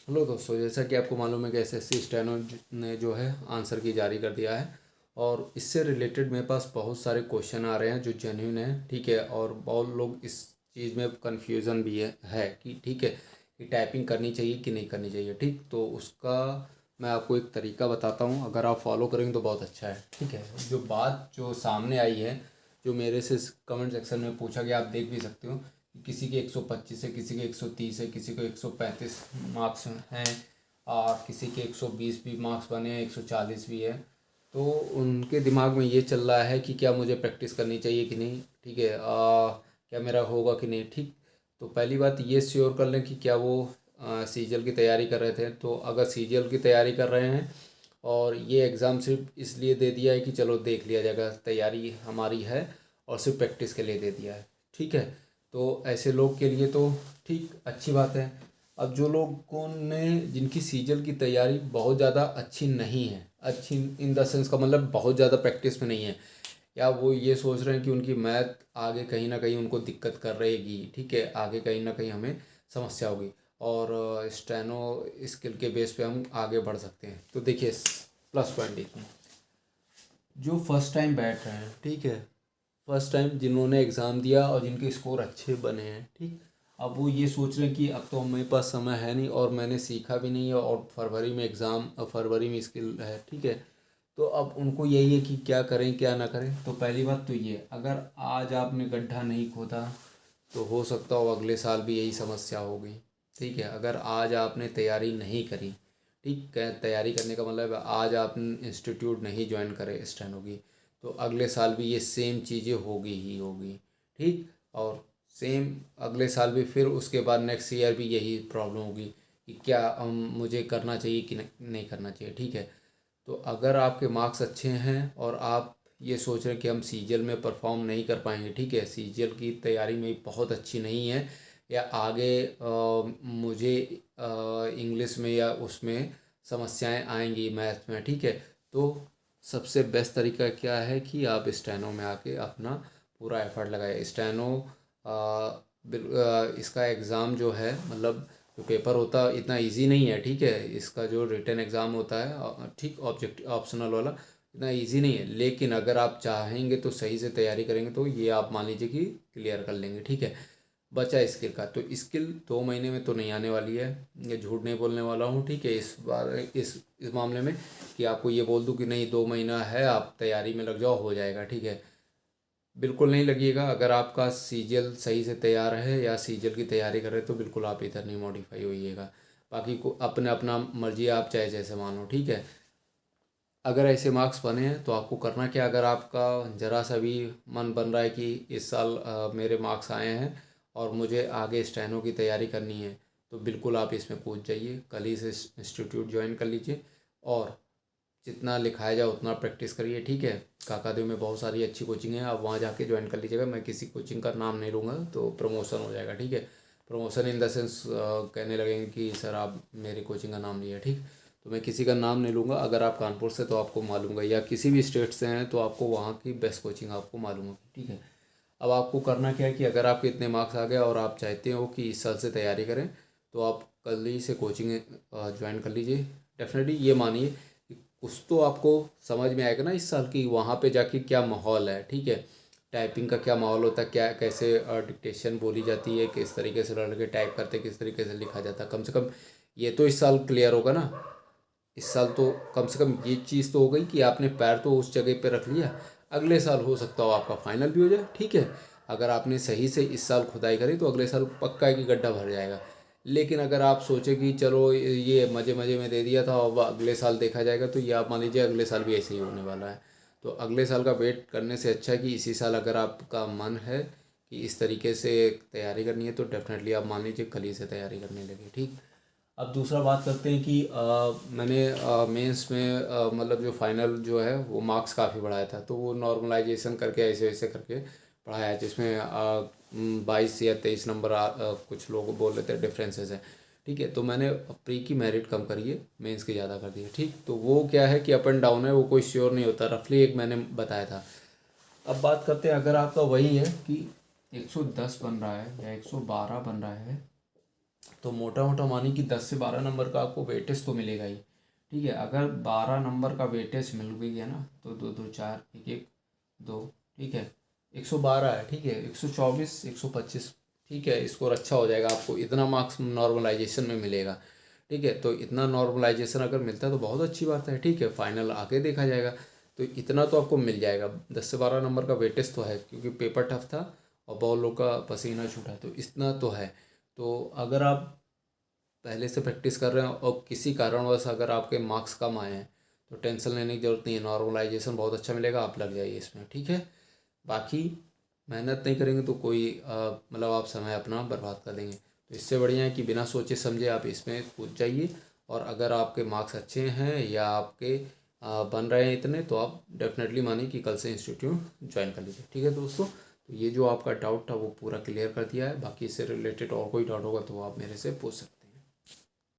Hello दोस्तों, जैसा कि आपको मालूम है कि एसएससी स्टेनो ने जो है आंसर की जारी कर दिया है और इससे रिलेटेड मेरे पास बहुत सारे क्वेश्चन आ रहे हैं जो जेन्युइन है। ठीक है, और बहुत लोग इस चीज़ में कन्फ्यूज़न भी है कि ठीक है कि टाइपिंग करनी चाहिए कि नहीं करनी चाहिए। ठीक, तो उसका मैं आपको एक तरीका बताता हूँ, अगर आप फॉलो करेंगे तो बहुत अच्छा है। ठीक है, जो बात जो सामने आई है, जो मेरे से कमेंट सेक्शन में पूछा गया, आप देख भी सकते हो, किसी के 125 है, किसी के 130 है, किसी को 135 मार्क्स हैं और किसी के 120 भी मार्क्स बने हैं, 140 भी है। तो उनके दिमाग में ये चल रहा है कि क्या मुझे प्रैक्टिस करनी चाहिए कि नहीं। ठीक है, क्या मेरा होगा कि नहीं। ठीक, तो पहली बात ये श्योर कर लें कि क्या वो सीजीएल की तैयारी कर रहे थे। तो अगर सीजीएल की तैयारी कर रहे हैं और ये एग्ज़ाम सिर्फ इसलिए दे दिया है कि चलो देख लिया जाएगा, तैयारी हमारी है और सिर्फ प्रैक्टिस के लिए दे दिया है। ठीक है, तो ऐसे लोग के लिए तो ठीक अच्छी बात है। अब जो लोगों ने जिनकी सीजल की तैयारी बहुत ज़्यादा अच्छी नहीं है, अच्छी इन द सेंस का मतलब बहुत ज़्यादा प्रैक्टिस में नहीं है, या वो ये सोच रहे हैं कि उनकी मैथ आगे कहीं ना कहीं उनको दिक्कत कर रहेगी। ठीक है, आगे कहीं ना कहीं हमें समस्या होगी और स्टेनो स्किल के बेस पे हम आगे बढ़ सकते हैं। तो देखिए, प्लस पॉइंट देखिए, जो फर्स्ट टाइम बैठ रहे हैं, ठीक है, फर्स्ट टाइम जिन्होंने एग्ज़ाम दिया और जिनके स्कोर अच्छे बने हैं, ठीक, अब वो ये सोच रहे हैं कि अब तो मेरे पास समय है नहीं और मैंने सीखा भी नहीं है और फरवरी में एग्ज़ाम, फरवरी में स्किल है। ठीक है, तो अब उनको यही है कि क्या करें क्या ना करें। तो पहली बात तो ये, अगर आज आपने गड्ढा नहीं खोदा तो हो सकता हो अगले साल भी यही समस्या होगी। ठीक है, अगर आज आपने तैयारी नहीं करी, ठीक है, तैयारी करने का मतलब आज आपने इंस्टीट्यूट नहीं ज्वाइन करे स्टेनो की, तो अगले साल भी ये सेम चीज़ें होगी ही होगी। ठीक, और सेम अगले साल भी, फिर उसके बाद नेक्स्ट ईयर भी यही प्रॉब्लम होगी कि क्या मुझे करना चाहिए कि नहीं करना चाहिए। ठीक है, तो अगर आपके मार्क्स अच्छे हैं और आप ये सोच रहे हैं कि हम सीजीएल में परफॉर्म नहीं कर पाएंगे, ठीक है, सीजीएल की तैयारी मेरी बहुत अच्छी नहीं है, या आगे मुझे इंग्लिश में या उसमें समस्याएं आएंगी मैथ में। ठीक है, तो सबसे बेस्ट तरीका क्या है कि आप स्टेनो में आके अपना पूरा एफर्ट लगाए। स्टेनो इसका एग्ज़ाम जो है, मतलब जो पेपर होता है इतना इजी नहीं है। ठीक है, इसका जो रिटन एग्ज़ाम होता है, ठीक, ऑब्जेक्टिव ऑप्शनल वाला, इतना इजी नहीं है, लेकिन अगर आप चाहेंगे तो सही से तैयारी करेंगे तो ये आप मान लीजिए कि क्लियर कर लेंगे। ठीक है, बचा स्किल का, तो स्किल 2 महीने में तो नहीं आने वाली है, ये झूठ नहीं बोलने वाला हूँ। ठीक है, इस बार इस मामले में कि आपको ये बोल दूँ कि नहीं 2 महीना है आप तैयारी में लग जाओ हो जाएगा। ठीक है, बिल्कुल नहीं लगिएगा। अगर आपका सीजीएल सही से तैयार है या सीजीएल की तैयारी कर रहे हैं तो बिल्कुल आप इधर नहीं मॉडिफाई होइएगा। बाकी को अपने अपना मर्जी, आप चाहे जैसे मानो। ठीक है, अगर ऐसे मार्क्स बने हैं तो आपको करना क्या, अगर आपका ज़रा सा भी मन बन रहा है कि इस साल मेरे मार्क्स आए हैं और मुझे आगे स्टेनो की तैयारी करनी है, तो बिल्कुल आप इसमें कूद जाइए, कल ही से इंस्टीट्यूट ज्वाइन कर लीजिए और जितना लिखाया जाए उतना प्रैक्टिस करिए। ठीक है, काकादेव में बहुत सारी अच्छी कोचिंग है, आप वहाँ जाके ज्वाइन कर लीजिएगा। मैं किसी कोचिंग का नाम नहीं लूँगा तो प्रमोशन हो जाएगा। ठीक है, प्रमोशन इन द सेंस कहने लगेंगे कि सर आप मेरी कोचिंग का नाम लिया। ठीक, तो मैं किसी का नाम नहीं लूँगा। अगर आप कानपुर से तो आपको मालूम होगा, या किसी भी स्टेट से हैं तो आपको वहाँ की बेस्ट कोचिंग आपको मालूम होगी। ठीक है, अब आपको करना क्या है कि अगर आपके इतने मार्क्स आ गए और आप चाहते हो कि इस साल से तैयारी करें, तो आप कल ही से कोचिंग ज्वाइन कर लीजिए। डेफिनेटली ये मानिए कि कुछ तो आपको समझ में आएगा ना इस साल की, वहाँ पे जाके क्या माहौल है। ठीक है, टाइपिंग का क्या माहौल होता है, क्या कैसे डिक्टेशन बोली जाती है, किस तरीके से लड़के टाइप करते हैं, किस तरीके से लिखा जाता है। कम से कम ये तो इस साल क्लियर होगा ना। इस साल तो कम से कम ये चीज़ तो हो गई कि आपने पैर तो उस जगह पे रख लिया। अगले साल हो सकता हो आपका फाइनल भी हो जाए। ठीक है, अगर आपने सही से इस साल खुदाई करी तो अगले साल पक्का है कि गड्ढा भर जाएगा। लेकिन अगर आप सोचे कि चलो ये मज़े मज़े में दे दिया था अब अगले साल देखा जाएगा, तो ये आप मान लीजिए अगले साल भी ऐसे ही होने वाला है। तो अगले साल का वेट करने से अच्छा है कि इसी साल अगर आपका मन है कि इस तरीके से तैयारी करनी है तो डेफिनेटली आप मान लीजिए कल ही से तैयारी करने लगे। ठीक, अब दूसरा बात करते हैं कि मैंने मेंस में मतलब जो फाइनल जो है वो मार्क्स काफ़ी बढ़ाया था, तो वो नॉर्मलाइजेशन करके ऐसे ऐसे करके पढ़ाया है, जिसमें 22 या 23 नंबर कुछ लोग बोल रहे थे डिफरेंसेस है। ठीक है, तो मैंने प्री की मेरिट कम करी है, मेंस की ज़्यादा कर दी है। ठीक, तो वो क्या है कि अप एंड डाउन है, वो कोई श्योर नहीं होता, रफली एक मैंने बताया था। अब बात करते हैं, अगर आपका वही है कि 110 बन रहा है या 112 बन रहा है, तो मोटा मोटा मानिए कि 10 से 12 नंबर का आपको वेटेज तो मिलेगा ही। ठीक है, अगर 12 नंबर का वेटेज मिल भी गया ना तो 2 2 4 1 1 2, ठीक है, 112 है, ठीक है, 124 125, ठीक है, स्कोर अच्छा हो जाएगा, आपको इतना मार्क्स नॉर्मलाइजेशन में मिलेगा। ठीक है, तो इतना नॉर्मलाइजेशन अगर मिलता है तो बहुत अच्छी बात है। ठीक है, फाइनल आगे देखा जाएगा। तो इतना तो आपको मिल जाएगा, 10 से 12 नंबर का वेटेज तो है, क्योंकि पेपर टफ था और बहुत लोग का पसीना छूटा, तो इतना तो है। तो अगर आप पहले से प्रैक्टिस कर रहे हैं और किसी कारणवश अगर आपके मार्क्स कम आए हैं तो टेंशन लेने की ज़रूरत नहीं है, नॉर्मलाइजेशन बहुत अच्छा मिलेगा, आप लग जाइए इसमें। ठीक है, बाकी मेहनत नहीं करेंगे तो कोई मतलब आप समय अपना बर्बाद कर देंगे। तो इससे बढ़िया है कि बिना सोचे समझे आप इसमें कूद जाइए, और अगर आपके मार्क्स अच्छे हैं या आपके बन रहे हैं इतने, तो आप डेफिनेटली मानिए कि कल से इंस्टीट्यूट ज्वाइन कर लीजिए। ठीक है दोस्तों, तो ये जो आपका डाउट था वो पूरा क्लियर कर दिया है। बाकी इससे रिलेटेड और कोई डाउट होगा तो आप मेरे से पूछ सकते हैं।